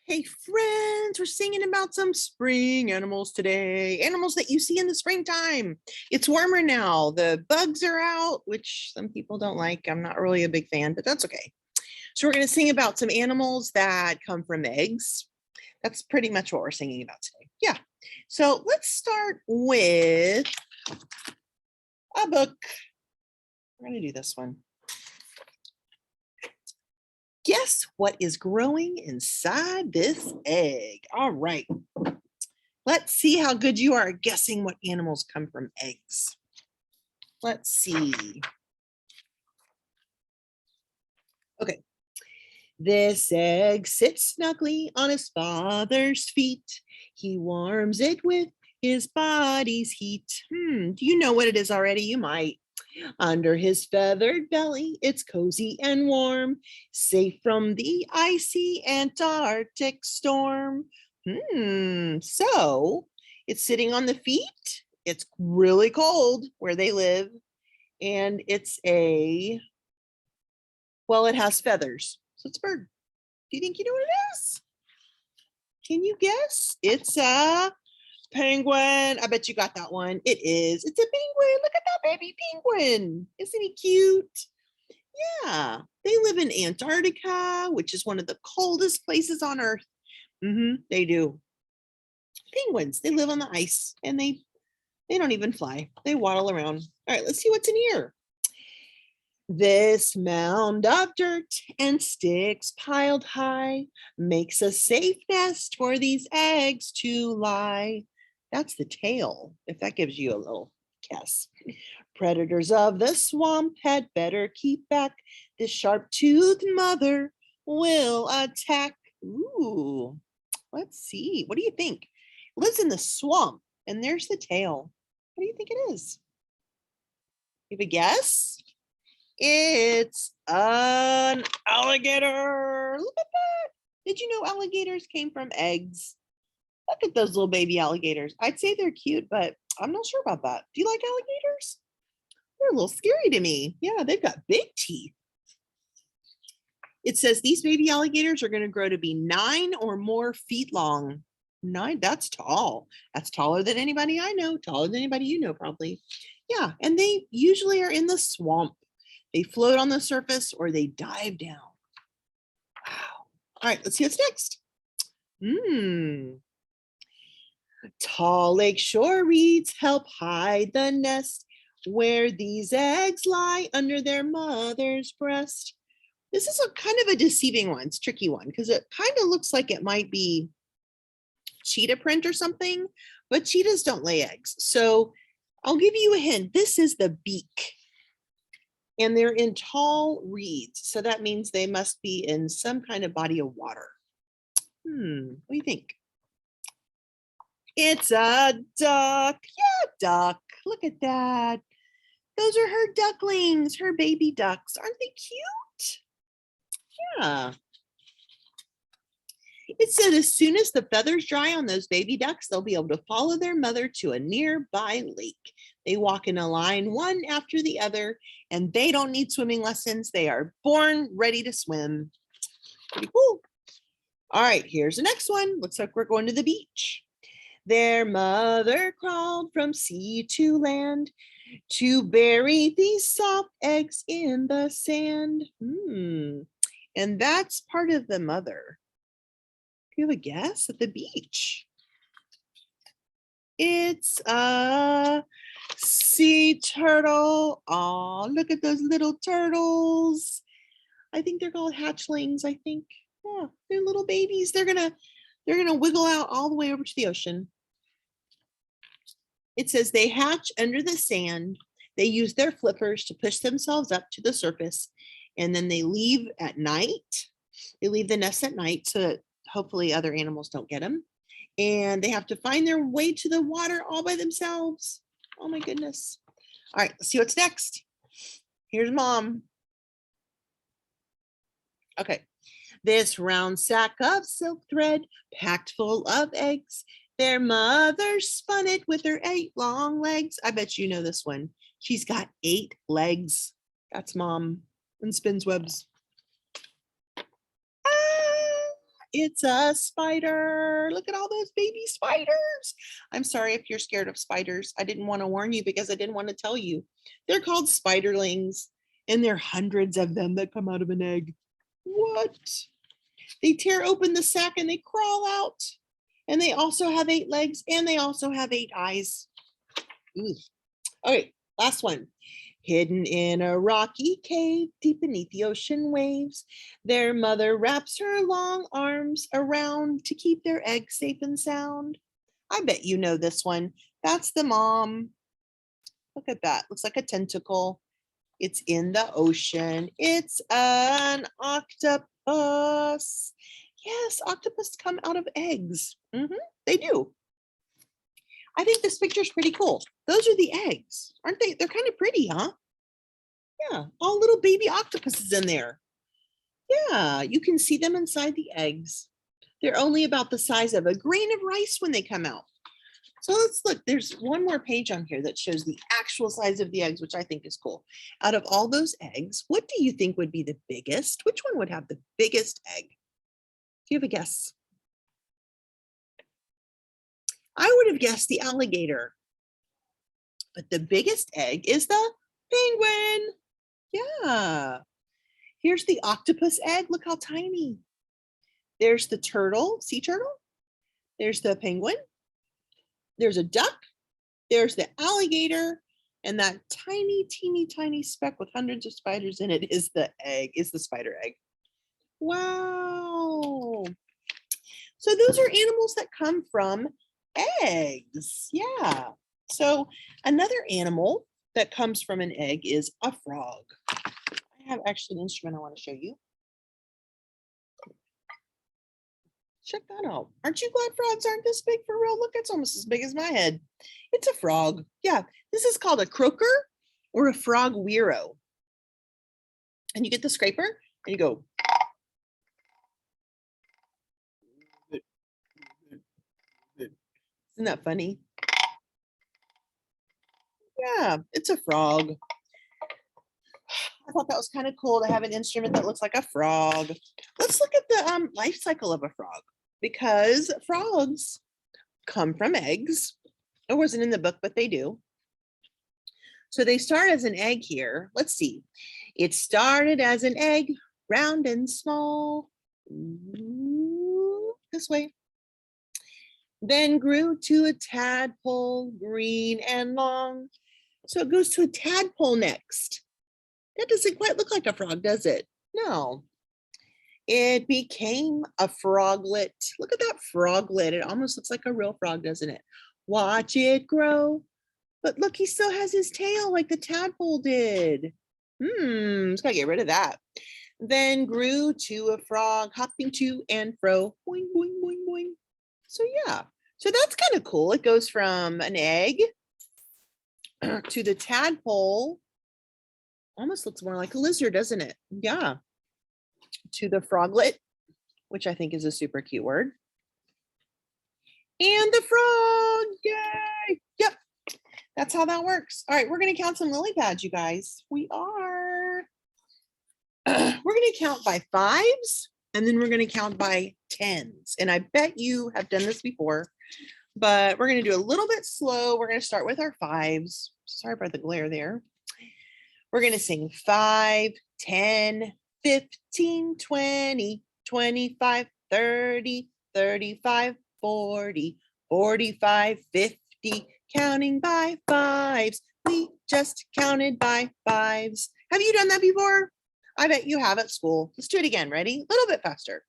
Hey friends, we're singing about some spring animals today. Animals that you see in the springtime. It's warmer now. The bugs are out, which some people don't like. I'm not really a big fan, but that's okay. So we're going to sing about some animals that come from eggs. That's pretty much what we're singing about today. Yeah. So let's start with a book. We're going to do this one. Guess what is growing inside this egg? All right. Let's see how good you are at guessing what animals come from eggs. Let's see. Okay. This egg sits snugly on his father's feet. He warms it with his body's heat. Do you know what it is already? You might. Under his feathered belly, it's cozy and warm, safe from the icy Antarctic storm. So it's sitting on the feet. It's really cold where they live. And it's it has feathers. So it's a bird. Do you think you know what it is? Can you guess? It's a penguin. I bet you got that one. It is. It's a penguin. Look at that baby penguin. Isn't he cute? Yeah. They live in Antarctica, which is one of the coldest places on Earth. They do. Penguins. They live on the ice and they don't even fly. They waddle around. All right, let's see what's in here. This mound of dirt and sticks piled high makes a safe nest for these eggs to lie. That's the tail, if that gives you a little guess. Predators of the swamp had better keep back. This sharp-toothed mother will attack. Ooh, let's see. What do you think? It lives in the swamp, and there's the tail. What do you think it is? You have a guess? It's an alligator. Look at that. Did you know alligators came from eggs? Look at those little baby alligators. I'd say they're cute, but I'm not sure about that. Do you like alligators? They're a little scary to me. Yeah, they've got big teeth. It says these baby alligators are going to grow to be 9 or more feet long. 9, that's tall. That's taller than anybody I know, taller than anybody you know probably. Yeah, and they usually are in the swamp. They float on the surface or they dive down. Wow. All right, let's see what's next. Tall lakeshore reeds help hide the nest where these eggs lie under their mother's breast. This is a kind of a deceiving one. It's a tricky one because it kind of looks like it might be cheetah print or something, but cheetahs don't lay eggs. So I'll give you a hint. This is the beak. And they're in tall reeds. So that means they must be in some kind of body of water. What do you think? It's a duck. Yeah, duck. Look at that. Those are her ducklings, her baby ducks. Aren't they cute? Yeah. It said as soon as the feathers dry on those baby ducks, they'll be able to follow their mother to a nearby lake. They walk in a line one after the other, and they don't need swimming lessons. They are born ready to swim. Pretty cool. All right, here's the next one. Looks like we're going to the beach. Their mother crawled from sea to land to bury these soft eggs in the sand. And that's part of the mother. Do you have a guess at the beach? It's a sea turtle. Oh, look at those little turtles. I think they're called hatchlings, I think. Yeah, they're little babies. They're gonna wiggle out all the way over to the ocean. It says they hatch under the sand. They use their flippers to push themselves up to the surface, and then they leave at night. They leave the nest at night so that hopefully other animals don't get them. And they have to find their way to the water all by themselves. Oh my goodness. All right, let's see what's next. Here's mom. Okay. This round sack of silk thread packed full of eggs. Their mother spun it with her 8 long legs. I bet you know this one. She's got 8 legs. That's mom and spins webs. It's a spider. Look at all those baby spiders. I'm sorry if you're scared of spiders. I didn't want to warn you because I didn't want to tell you. They're called spiderlings, and there are hundreds of them that come out of an egg. What? They tear open the sac and they crawl out. And they also have 8 legs and they also have 8 eyes. Ooh. Okay, last one. Hidden in a rocky cave deep beneath the ocean waves, their mother wraps her long arms around to keep their eggs safe and sound. I bet you know this one. That's the mom. Look at that. Looks like a tentacle. It's in the ocean. It's an octopus. Yes, octopus come out of eggs. They do. I think this picture is pretty cool. Those are the eggs, aren't they? They're kind of pretty, huh? Yeah, all little baby octopuses in there. Yeah, you can see them inside the eggs. They're only about the size of a grain of rice when they come out. So let's look. There's one more page on here that shows the actual size of the eggs, which I think is cool. Out of all those eggs, what do you think would be the biggest? Which one would have the biggest egg? Do you have a guess? I would have guessed the alligator. But the biggest egg is the penguin. Yeah. Here's the octopus egg. Look how tiny. There's the turtle, sea turtle. There's the penguin. There's a duck. There's the alligator. And that tiny, teeny, tiny speck with hundreds of spiders in it is the egg, is the spider egg. Wow. So those are animals that come from eggs. Yeah. So another animal that comes from an egg is a frog. I have actually an instrument I want to show you. Check that out. Aren't you glad frogs aren't this big for real? Look, it's almost as big as my head. It's a frog. Yeah, this is called a croaker or a frog weiro. And you get the scraper and you go. Isn't that funny? Yeah, it's a frog. I thought that was kind of cool to have an instrument that looks like a frog. Let's look at the life cycle of a frog, because frogs come from eggs. It wasn't in the book, but they do. So they start as an egg here. Let's see. It started as an egg, round and small. This way. Then grew to a tadpole, green and long. So it goes to a tadpole next. That doesn't quite look like a frog, does it? No. It became a froglet. Look at that froglet. It almost looks like a real frog, doesn't it? Watch it grow. But look, he still has his tail like the tadpole did. Just gotta get rid of that. Then grew to a frog, hopping to and fro. Boing, boing, boing, boing. So yeah, so that's kind of cool. It goes from an egg to the tadpole. Almost looks more like a lizard, doesn't it? Yeah. To the froglet, which I think is a super cute word. And the frog, yay! Yep, that's how that works. All right, we're gonna count some lily pads, you guys. We are. We're gonna count by 5s, and then we're gonna count by 10s. And I bet you have done this before, but we're gonna do a little bit slow. We're gonna start with our 5s. Sorry about the glare there. We're gonna sing 5, 10, 15, 20, 25, 30, 35, 40, 45, 50, counting by 5s. We just counted by 5s. Have you done that before? I bet you have at school. Let's do it again. Ready? A little bit faster.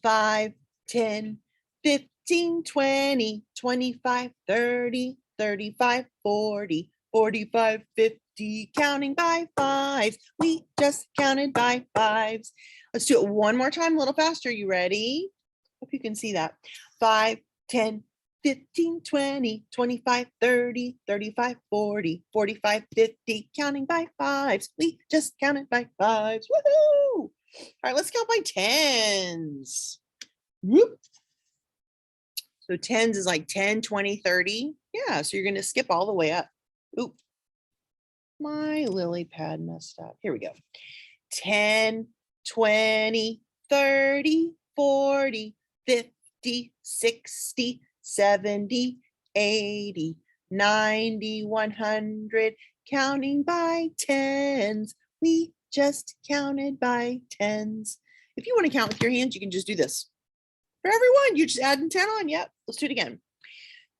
5, 10, 15, 20, 25, 30, 35, 40, 45, 50, counting by 5s. We just counted by 5s. Let's do it one more time, a little faster. You ready? Hope you can see that. 5, 10, 15, 20, 25, 30, 35, 40, 45, 50, counting by 5s. We just counted by 5s. Woohoo! All right, let's count by 10s. Whoop. So 10s is like 10, 20, 30. Yeah, so you're going to skip all the way up. Oop. My lily pad messed up. Here we go. 10, 20, 30, 40, 40, 50, 60, 70, 80, 90, 100, counting by tens. We just counted by tens. If you want to count with your hands, you can just do this. For everyone, you just adding 10 on. Yep, let's do it again.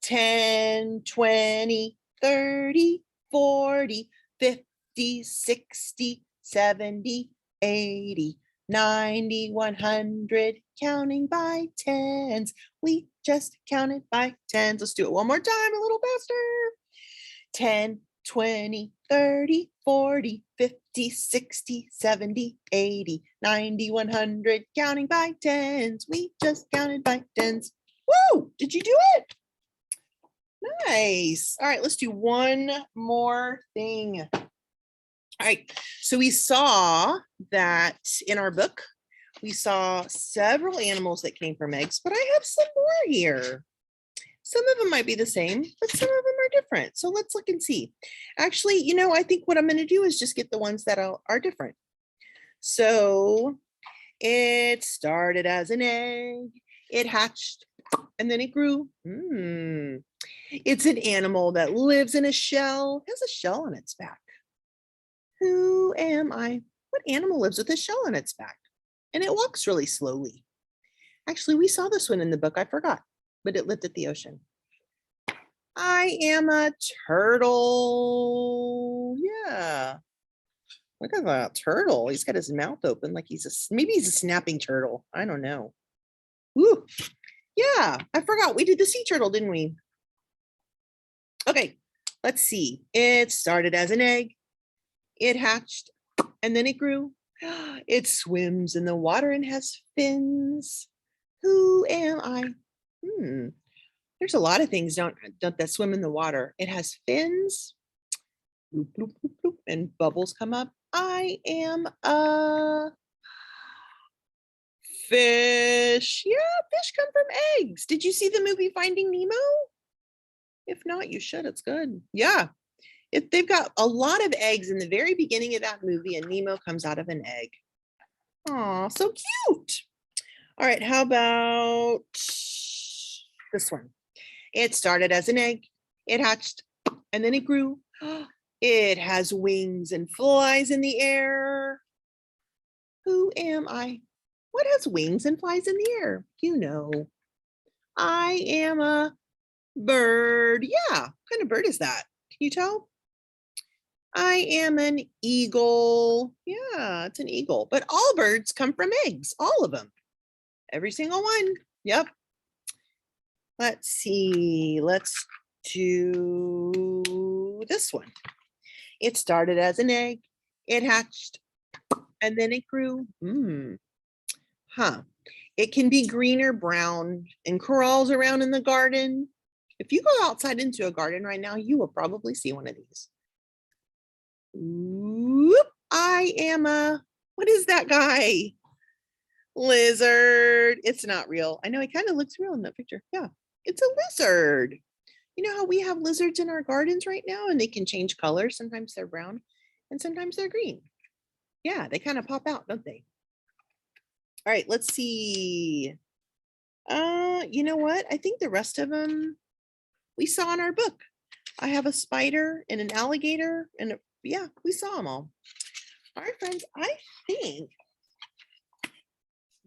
10, 20, 30, 40, 50, 60, 70, 80, 90, 100, counting by tens. We just counted by tens. Let's do it one more time, a little faster. 10, 20, 30, 40, 50, 60, 70, 80, 90, 100, counting by tens. We just counted by tens. Woo! Did you do it? Nice. All right, let's do one more thing. All right, so we saw that in our book, we saw several animals that came from eggs, but I have some more here. Some of them might be the same, but some of them are different. So let's look and see. Actually, you know, I think what I'm going to do is just get the ones that are different. So it started as an egg, it hatched, and then it grew. It's an animal that lives in a shell, has a shell on its back. Who am I? What animal lives with a shell on its back? And it walks really slowly. Actually, we saw this one in the book. I forgot, but it lived at the ocean. I am a turtle. Yeah. Look at that turtle. He's got his mouth open like maybe he's a snapping turtle. I don't know. Ooh. Yeah, I forgot. We did the sea turtle, didn't we? Okay, let's see. It started as an egg. It hatched, and then it grew. It swims in the water and has fins. Who am I? There's a lot of things don't that swim in the water. It has fins. Bloop, bloop, bloop, bloop, and bubbles come up. I am a fish. Yeah, fish come from eggs. Did you see the movie Finding Nemo? If not, you should. It's good. Yeah. They've got a lot of eggs in the very beginning of that movie, and Nemo comes out of an egg. Aw, so cute. All right, how about this one? It started as an egg, it hatched, and then it grew. It has wings and flies in the air. Who am I? What has wings and flies in the air? You know. I am a bird. Yeah, what kind of bird is that? Can you tell? I am an eagle. Yeah, it's an eagle. But all birds come from eggs, all of them. Every single one. Yep. Let's see. Let's do this one. It started as an egg. It hatched, and then it grew. It can be green or brown and crawls around in the garden. If you go outside into a garden right now, you will probably see one of these. Whoop, I am what is that guy? Lizard. It's not real. I know it kind of looks real in that picture. Yeah, it's a lizard. You know how we have lizards in our gardens right now and they can change colors. Sometimes they're brown and sometimes they're green. Yeah, they kind of pop out, don't they? All right, let's see. You know what? I think the rest of them we saw in our book. I have a spider and an alligator and yeah, we saw them all. All right, friends, I think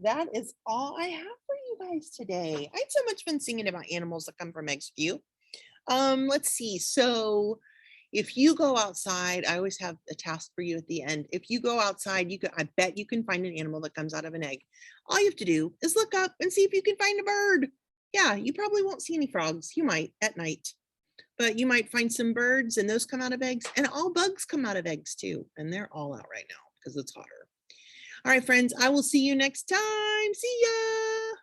that is all I have for you guys today. I had so much fun singing about animals that come from eggs for you. Let's see. So if you go outside, I always have a task for you at the end. If you go outside, I bet you can find an animal that comes out of an egg. All you have to do is look up and see if you can find a bird. Yeah, you probably won't see any frogs. You might at night. But you might find some birds and those come out of eggs, and all bugs come out of eggs too. And they're all out right now because it's hotter. All right, friends, I will see you next time. See ya.